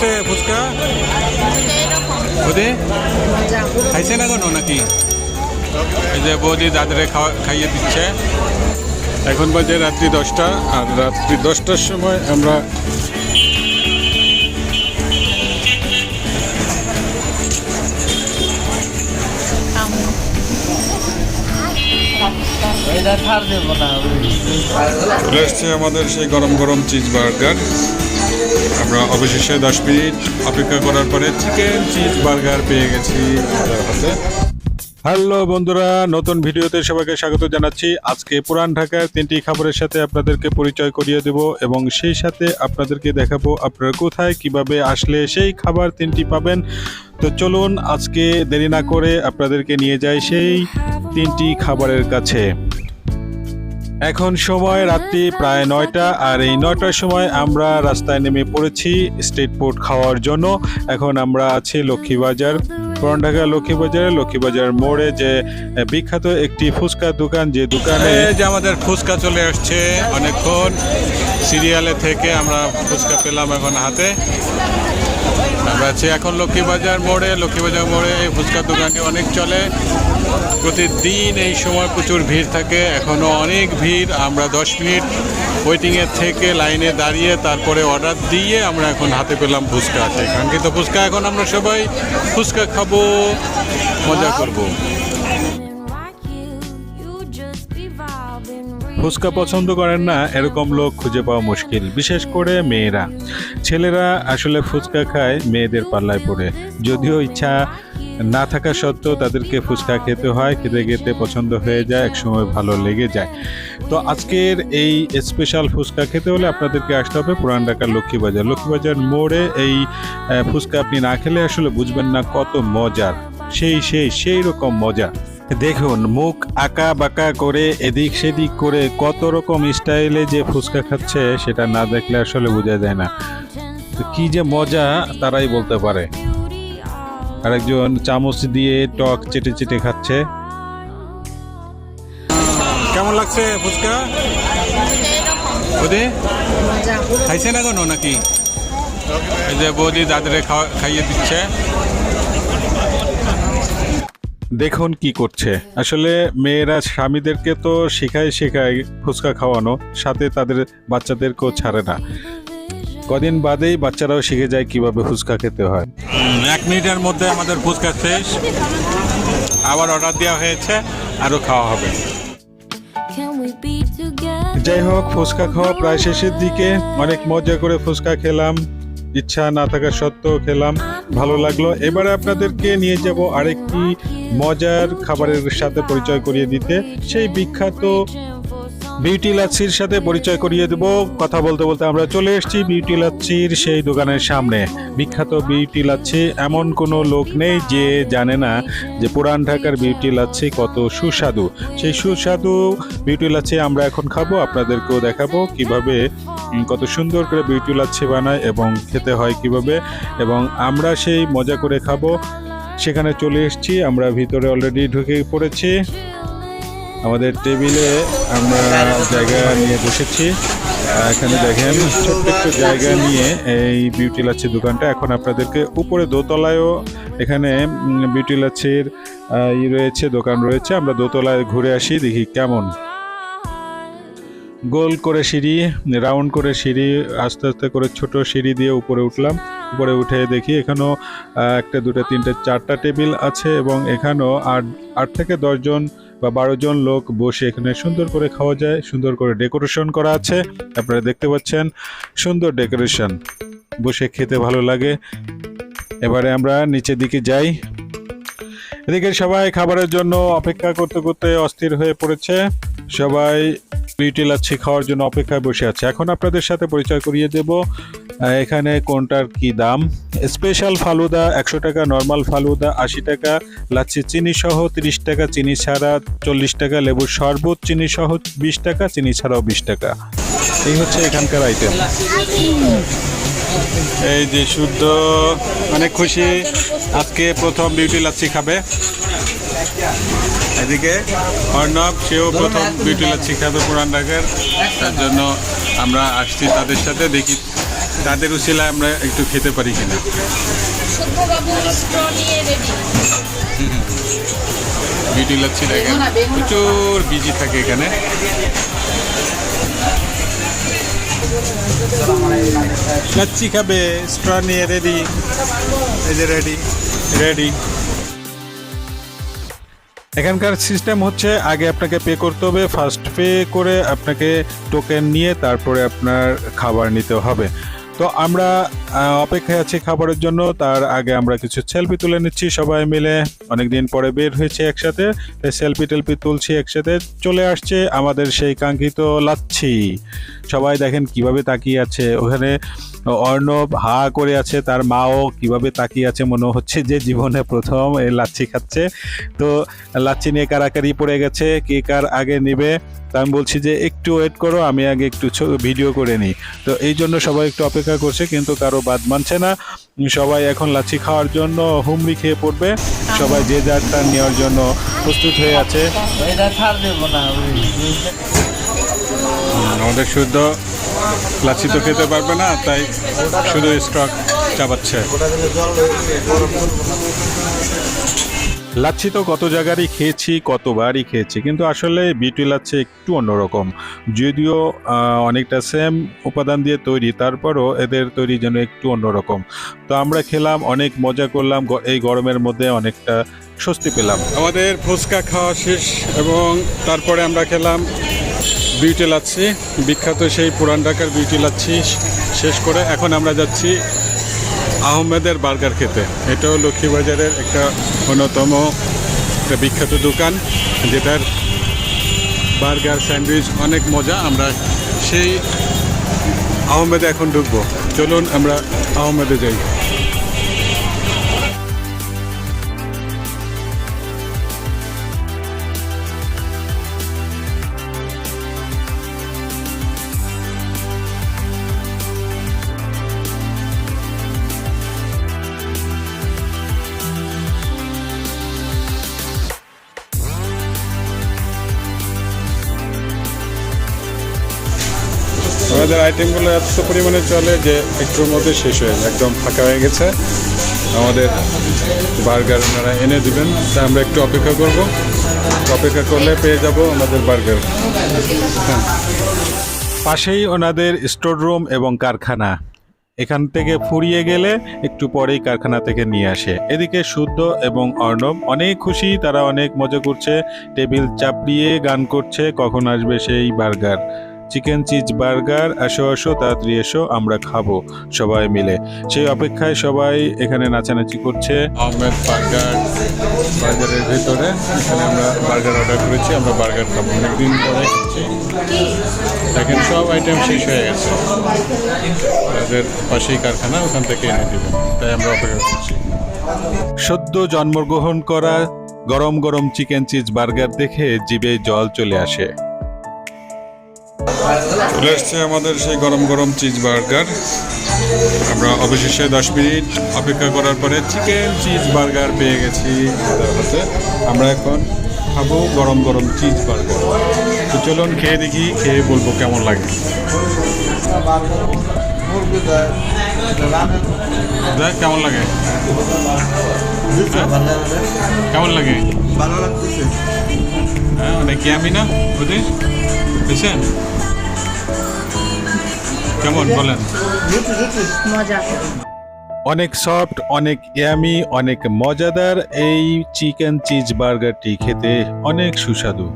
লাগছে ফুচকা? বৌদি খাইছে না কোনো নাকি? এই যে বৌদি দাদারে খাইয়ে দিচ্ছে। এখন বাজে রাত্রি 10টা, আর রাত্রি 10টার সময় আমরা চলে এসছে আমাদের সেই গরম গরম চিজ বার্গার। আমরা অবশেষে 10 মিনিট অপেক্ষা করার পরে চিকেন চিজ বার্গার পেয়ে গেছি আমাদের হাতে। হ্যালো বন্ধুরা, নতুন ভিডিওতে সবাইকে স্বাগত জানাচ্ছি। আজকে পুরান ঢাকার 3টি খাবারের সাথে আপনাদেরকে পরিচয় করিয়ে দেব এবং সেই সাথে আপনাদেরকে দেখাবো আপনারা কোথায় কিভাবে আসলে সেই খাবার 3টি পাবেন। তো চলুন আজকে দেরি না করে আপনাদেরকে নিয়ে যাই সেই 3টি খাবারের কাছে। এখন সময় রাত্রি প্রায় 9টা, আর এই 9টার সময় আমরা রাস্তায় নেমে পড়েছি স্ট্রিট ফুড খাওয়ার জন্য। এখন আমরা আছি লক্ষ্মীবাজার, পুরান ঢাকা লক্ষ্মীবাজার মোড়ে যে বিখ্যাত একটি ফুচকা দোকান, যে দোকানে যে আমাদের ফুচকা চলে আসছে। অনেকক্ষণ সিরিয়ালে থেকে আমরা ফুচকা পেলাম এখন হাতে। আমরা আছি এখন লক্ষ্মীবাজার মোড়ে এই ফুচকা দোকানটি অনেক চলে। প্রতিদিন এই সময় প্রচুর ভিড় থাকে, এখনও অনেক ভিড়। আমরা 10 মিনিট ওয়েটিংয়ে থেকে লাইনে দাঁড়িয়ে তারপরে অর্ডার দিয়ে আমরা এখন হাতে পেলাম ফুচকা। সেই কাঙ্ক্ষিত ফুচকা। এখন আমরা সবাই ফুচকা খাবো, মজা করব। ফুচকা পছন্দ করেন না এরকম লোক খুঁজে পাওয়া মুশকিল, বিশেষ করে মেয়েরা। ছেলেরা আসলে ফুচকা খায় মেয়েদের পাল্লায় পড়ে, যদিও ইচ্ছা না থাকা সত্ত্বেও তাদেরকে ফুচকা খেতে হয়। খেতে খেতে পছন্দ হয়ে যায়, একসময় ভালো লেগে যায়। তো আজকের এই স্পেশাল ফুচকা খেতে হলে আপনাদেরকে আসতে হবে পুরান ঢাকার লক্ষ্মীবাজার মোড়ে। এই ফুচকা আপনি না খেলে আসলে বুঝবেন না কত মজার, সেই রকম মজা। দেখুন, মুখ আঁকা বাঁকা করে এদিক সেদিক করে কত রকম স্টাইলে যে ফুচকা খাচ্ছে, সেটা না দেখলে আসলে বোঝা যায় না। তো কি যে মজা তারাই বলতে পারে। আরেকজন চামচ দিয়ে টক চেটে চেটে খাচ্ছে। কেমন লাগছে ফুচকা? বৌদি খাইছে না কোনো নাকি? এই যে বৌদি দাদারে খাইয়ে দিচ্ছে। দেখুন কি করছে। আসলে মেয়েরা স্বামীদেরকে তো শেখায় ফুচকা খাওয়ানো, সাথে তাদের বাচ্চাদেরকেও ছাড়ে না। কদিন বাদেই বাচ্চারাও শিখে যায় কিভাবে ফুচকা খেতে হয়। 1 মিনিটের মধ্যে আমাদের ফুচকা শেষ, আবার অর্ডার দেওয়া হয়েছে, আরও খাওয়া হবে। যাই হোক, ফুচকা খাওয়া প্রায় শেষের দিকে। অনেক মজা করে ফুচকা খেলাম, ইচ্ছা না থাকা সত্ত্বেও খেলাম, ভালো লাগলো। এবারে আপনাদেরকে নিয়ে যাব আরেকটি মজার খাবারের সাথে পরিচয় করিয়ে দিতে, সেই বিখ্যাত বিউটিলাচ্ছির সাথে পরিচয় করিয়ে দেব। কথা বলতে বলতে আমরা চলে এসেছি বিউটিলাচ্ছির সেই দোকানের সামনে। বিখ্যাত বিউটিলাচ্ছি, এমন কোনো লোক নেই যে জানে না যে পুরান ঢাকার বিউটিলাচ্ছি কত সুস্বাদু। সেই সুস্বাদু বিউটিলাচ্ছি আমরা এখন খাবো, আপনাদেরকেও দেখাবো কিভাবে কত সুন্দর করে বিউটিলাচ্ছি বানায় এবং খেতে হয় কিভাবে, এবং আমরা সেই মজা করে খাবো। সেখানে চলে এসেছি আমরা, ভিতরে অলরেডি ঢুকে পড়েছি। আমাদের টেবিলে আমরা জায়গা নিয়ে বসেছি। এখানে দেখেন ছোট্ট একটু জায়গা নিয়ে এই বিউটিলাচ্ছি দোকানটা। এখন আপনাদেরকে উপরে দোতলায়ও এখানে বিউটিলাচ্ছির রয়েছে, দোকান রয়েছে। আমরা দোতলায় ঘুরে আসি, দেখি কেমন। গোল করে সিঁড়ি, রাউন্ড করে সিঁড়ি, আস্তে আস্তে করে ছোট সিঁড়ি দিয়ে উপরে উঠলাম। উপরে উঠে দেখি এখানেও 1, 2, 3, 4টা টেবিল আছে, এবং এখানেও 8 থেকে 10 জন বা 12 জন লোক বসে এখানে সুন্দর করে খাওয়া যায়। সুন্দর করে ডেকোরেশন করা আছে, আপনারা দেখতে পাচ্ছেন, সুন্দর ডেকোরেশন, বসে খেতে ভালো লাগে। এবারে আমরা নিচের দিকে যাই। এদিকে সবাই খাবারের জন্য অপেক্ষা করতে করতে অস্থির হয়ে পড়েছে। সবাই বিউটিলাচ্ছি খাওয়ার জন্য অপেক্ষায় বসে আছে। এখন আপনাদের সাথে পরিচয় করিয়ে দেব এখানে কোনটার কি দাম। স্পেশাল ফালুদা 100 টাকা, নর্মাল ফালুদা 80 টাকা, লাচ্ছি চিনি সহ 30 টাকা, চিনি ছাড়া 40 টাকা, লেবুর শরবত চিনি সহ 20 টাকা, চিনি ছাড়াও 20 টাকা। এই হচ্ছে এখানকার আইটেম। এই যে শুদ্ধ অনেক খুশি, আজকে প্রথম বিউটিলাচ্ছি খাবে। এদিকে অর্ণব, সেও প্রথম বিউটিলাচ্ছি খাবে পুরান ঢাকার। তার জন্য আমরা আসছি তাদের সাথে, দেখি তাদের উসিলায় আমরা একটু খেতে পারি কিনা। বিউটি লাচ্ছি দেখেন প্রচুর বিজি থাকে এখানে। লাচ্ছি খাবে, স্ট্র নিয়ে রেডি, এই যে রেডি রেডি। এখানকার সিস্টেম হচ্ছে আগে আপনাকে পে করতে হবে, ফার্স্ট পে করে আপনাকে টোকেন নিয়ে তারপরে আপনার খাবার নিতে হবে। তো আমরা অপেক্ষায় আছি খাবারের জন্য, তার আগে আমরা কিছু সেলফি তুলে নিচ্ছি সবাই মিলে। অনেকদিন পরে বের হয়েছে একসাথে, সেলফি টেলফি তুলছি একসাথে। চলে আসছে আমাদের সেই কাঙ্ক্ষিত লাচ্ছি। সবাই দেখেন কিভাবে তাকিয়ে আছে, ওখানে অর্ণব হা করে আছে, তার মাও কিভাবে তাকিয়ে আছে, মনে হচ্ছে যে জীবনে প্রথম এই লাচ্ছি খাচ্ছে। তো লাচ্ছি নিয়ে কারাকারি পড়ে গেছে, কে কার আগে নেবে। তা আমি বলছি যে একটু ওয়েট করো, আমি আগে একটু ভিডিও করে নিই। তো এই জন্য সবাই একটু অপেক্ষা করছে, কিন্তু কারো বাদ মানছে না। সবাই এখন লাচ্ছি খাওয়ার জন্য হুমড়ি খেয়ে পড়বে। সবাই যে যারটা নেওয়ার জন্য প্রস্তুত হয়ে আছে। আমাদের শুদ্ধ লাচ্ছি তো খেতে পারবে না, তাই শুধু স্টক চাবাচ্ছে। লাচ্ছি তো কত জায়গারই খেয়েছি, কতবারই খেয়েছি, কিন্তু আসলে বিউটি লাচ্ছি একটু অন্যরকম। যদিও অনেকটা সেম উপাদান দিয়ে তৈরি, তারপরও এদের তৈরি যেন একটু অন্যরকম। তো আমরা খেলাম, অনেক মজা করলাম, এই গরমের মধ্যে অনেকটা স্বস্তি পেলাম। আমাদের ফুচকা খাওয়া শেষ এবং তারপরে আমরা খেলাম বিউটি লাচ্ছি, বিখ্যাত সেই পুরান ঢাকার বিউটি লাচ্ছি শেষ করে এখন আমরা যাচ্ছি আহমেদের বার্গার খেতে। এটাও লক্ষ্মীবাজারের একটা অন্যতম একটা বিখ্যাত দোকান, যেটার বার্গার স্যান্ডউইচ অনেক মজা। আমরা সেই আহমেদে এখন ঢুকবো। চলুন আমরা আহমেদে যাই। আমাদের আইটেমগুলো এত পরিমাণে চলে যে একটুর মধ্যে শেষ হয়ে যায়, একদম ফাঁকা হয়ে গেছে। আমাদের বার্গার ওনারা এনে দিবেন, তা আমরা একটু অপেক্ষা করব। অপেক্ষা করলে পেয়ে যাব আমাদের বার্গার। পাশেই ওনাদের স্টোর রুম এবং কারখানা। এখান থেকে ফুরিয়ে গেলে একটু পরেই কারখানা থেকে নিয়ে আসে। এদিকে শুদ্ধ এবং অর্ণব অনেক খুশি, তারা অনেক মজা করছে, টেবিল চাপড়িয়ে গান করছে, কখন আসবে সেই বার্গার, চিকেন চিজ বার্গার, আসো আসো তাড়াতাড়ি এসো, আমরা খাবো সবাই মিলে। সেই অপেক্ষায় সবাই এখানে নাচানাচি করছে। আহমেদ বার্গারের ভেতরে এখানে আমরা বার্গার অর্ডার করেছি, আমরা বার্গার খাবো, অনেকদিন পরে খাচ্ছি। দেখেন সব আইটেম শেষ হয়ে গেছে, আমাদের পাশেই কারখানা, ওখান থেকে এনে দেবেন, তাই আমরা অপেক্ষা করছি। সদ্য জন্মগ্রহণ করা গরম গরম চিকেন চিজ বার্গার দেখে জিভে জল চলে আসে। চলে এসছে আমাদের সেই গরম গরম চিজ বার্গার। আমরা অবশেষে 10 মিনিট অপেক্ষা করার পরে চিকেন চিজ বার্গার পেয়ে গেছি আমাদের হাতে। আমরা এখন খাবো গরম গরম চিজ বার্গার। তো চলুন খেয়ে দেখি, খেয়ে বলবো কেমন লাগে। কেমন লাগে, কেমন লাগে? ভালো লাগতেছে, হ্যাঁ অনেক ইয়ামি না বুঝিস, বুঝছেন কেমন বলেন? অনেক সফট, অনেক ইয়ামি, অনেক মজাদার। এই চিকেন চিজ বার্গারটি খেতে অনেক সুস্বাদু।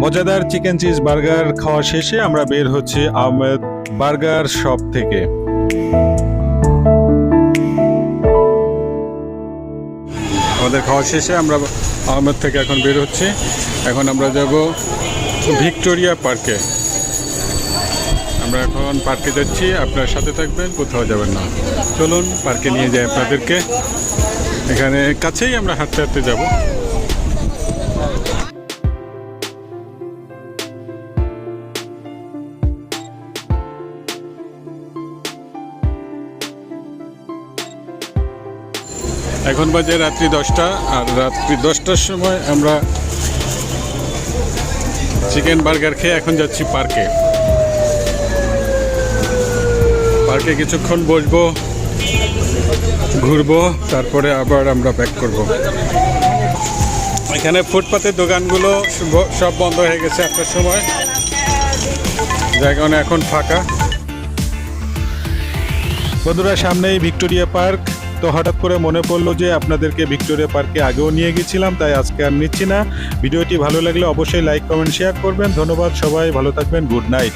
মজাদার চিকেন চিজ বার্গার খাওয়া শেষে আমরা বের হচ্ছি আহমেদ বার্গার শপ থেকে। আমাদের খাওয়া শেষে আমরা আহমেদ থেকে এখন বের হচ্ছি। এখন আমরা যাব ভিক্টোরিয়া পার্কে। আমরা এখন পার্কে যাচ্ছি, আপনার সাথে থাকবেন, কোথাও যাবেন না। চলুন পার্কে নিয়ে যাই আপনাদেরকে। এখানে কাছেই আমরা হাঁটতে হাঁটতে যাব। এখন বাজে রাত্রি 10টা, আর রাত্রি 10টার সময় আমরা চিকেন বার্গার খেয়ে এখন যাচ্ছি পার্কে। পার্কে কিছুক্ষণ বসবো, ঘুরবো, তারপরে আবার আমরা ব্যাক করব। এখানে ফুটপাতের দোকানগুলো সব বন্ধ হয়ে গেছে একটার সময়, যার কারণে এখন ফাঁকা। বন্ধুরা, সামনেই ভিক্টোরিয়া পার্ক। তো হঠাৎ করে মনে পড়লো যে আপনাদেরকে ভিক্টোরিয়া পার্কে আগেও নিয়ে গেছিলাম, তাই আজকে আর নিচ্ছি না। ভিডিওটি ভালো লাগলে অবশ্যই লাইক, কমেন্ট, শেয়ার করবেন। ধন্যবাদ সবাই, ভালো থাকবেন, গুড নাইট।